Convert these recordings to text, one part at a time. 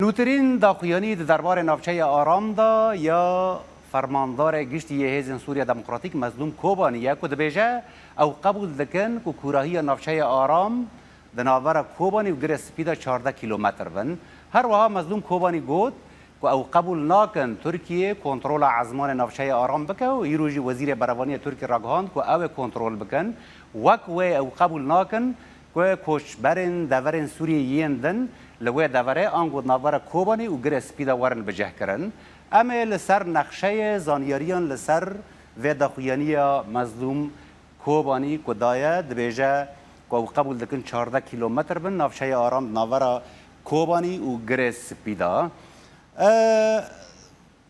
نوترین داخویانی دربار ناوچه آرام دا یا فرماندار گشتی هیزن سوریا دموکراتیک مظلوم کوبانیه که دبیجه او قبول دکن که کوراهی ناوچه آرام دناور کوبانی و گرس سپیدا 14 کیلومتر بن. هر وها مظلوم کوبانی گود که او قبول ناکن ترکیه کنترول عزمان ناوچه آرام بکه و ایروجی وزیر بروانی ترکی راگهاند که او کنترول بکن وکوه او قبول ناکن که کوچبرین دورین سوریه یندن لوی دوره آنگود ناوره کوبانی و گرس پیدا ورن بجه کرن اما لسر نقشه زانیاریان لسر و داخویانی مظلوم کوبانی کدایه دبیجه که قبول دکن 14 کیلومتر بن نافشه آرام ناوره کوبانی و گرس پیدا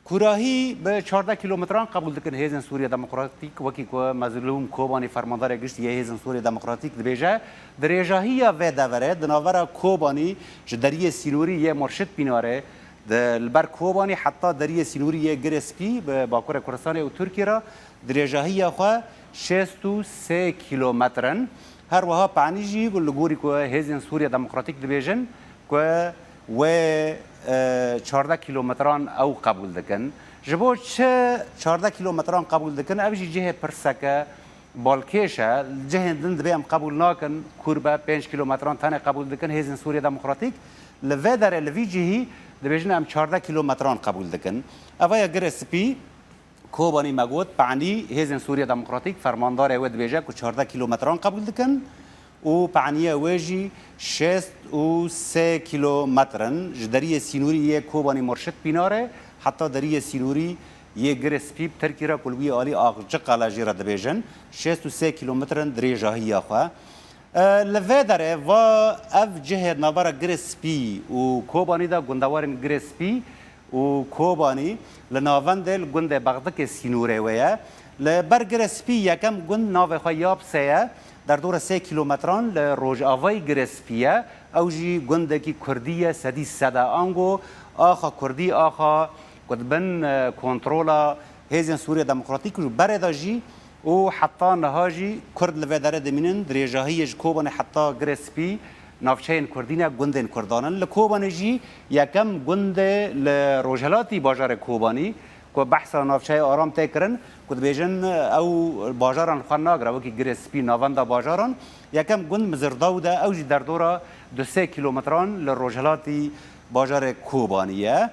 کوراهی به 14 کیلومتران قبول دکن هیزن سوریا دموکراتیک وکی که مظلوم کوبانی فرماندار گشت یه هیزن سوریا دموکراتیک دبیجه درجاهی و دوره دناوره کوبانی جدریه سینوری یه مرشد بیناره البر کوبانی حتی دریه سینوری یه گرسپی به باکور کردستان و ترکیه را درجاهی خواه 63 کیلومترن هر وها پعنیجی گلگوری که هیزن سوریا دموکراتیک دبیجن که و 14 کیلومتران او قبول دکن جبو چه 14 کیلومتران قبول دکن اوجی جهه پرسکه بالکیشه جهه دند بیم قبول ناکن کوربه 5 کیلومتران تنه قبول دکن هیزن سوریا دموکراتیک لوی داره لوی جهی دبیجن ام 14 کیلومتران قبول دکن اویا گرسپی کوبانی مگود پعنی هیزن سوریا دموکراتیک فرماندار او دبیجه که 14 کیلومتران قبول دکن و پعنیه ویجی 63 کیلومترن جدریه سینوری یه کوبانی مرشد بیناره حتی دریه سینوری یه گرسپی ترکی را کلوی آلی آقجق علا جیره دبیجن 63 کیلومترن دریجاهی خواه لوی داره و اف جه نوارا گرسپی و کوبانی دا گندوارن گرسپی و کوبانی لناوند گند بغدک سینوره ویه لبر گرسپی یکم گند ناوه خواه یاب سیه در دور 3 کیلومتران لروج آوای گرسپیه او جی گندکی کردیه سدی سده آنگو آخا کردی آخا کدبن کنترولا هیزن سوریا دموکراتیک و برده جی و حتی نهاجی کرد لوی داره دمینن دریجاهیش کوبان حتی گرسپی نافچه کردینه گندن کردانن لکوبان جی یکم گند لروجهلاتی باجار کوبانی که بحث نافچه آرام تکرن که بیجن او باجاران خواه ناگره وکی گرسپی ناونده باجاران یکم گند مزرداو ده اوجی در دوره 2 کیلومتران لروجهلاتی باجار کوبانیه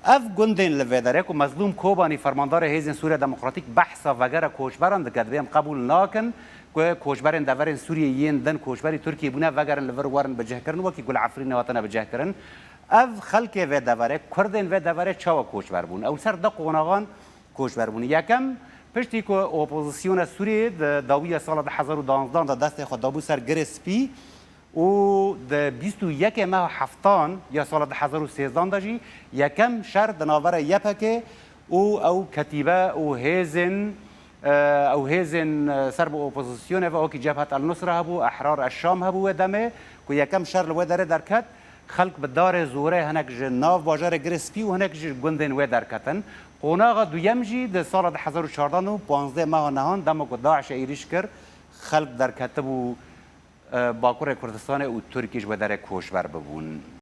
اف گندین لویداره که مظلوم کوبانی فرماندار هیزن سوریا دموکراتیک بحثا وگره کوچبران دکد بیم قبول ناکن که کوچبرین دورین سوریه یندن کوچبری ترکیه بونه وگرن لور ورن بجه کرن وکی گل عفرین وطنه بجه کرن اف خلک و دوره کردین و دوره چاوا کوچبر بون او سر دا قوناغان کوچبر بون یکم پشتی که اپوزیسیون سوریه داوی سال 2012 دا دست خود دابو سر گرسپی و د 21 ماه هفتان یا سال 2013 داجی یکم شهر دناوره یپکه او کتیبه او هیزن سرب اپوزیسیون و اوکی جبهت النصره هبو احرار الشام هبو دمه که یکم شهر لو داره درکت خلق بدار زوره هنک ناو باجار گرسپی و هنک گندن و درکتن قوناغ دویم جی د سال 2014 و 15 ماه نهان دمو که داعش ایریش کر خلق درکته بو باکور کردستان و ترکیش و در کوشبر ببون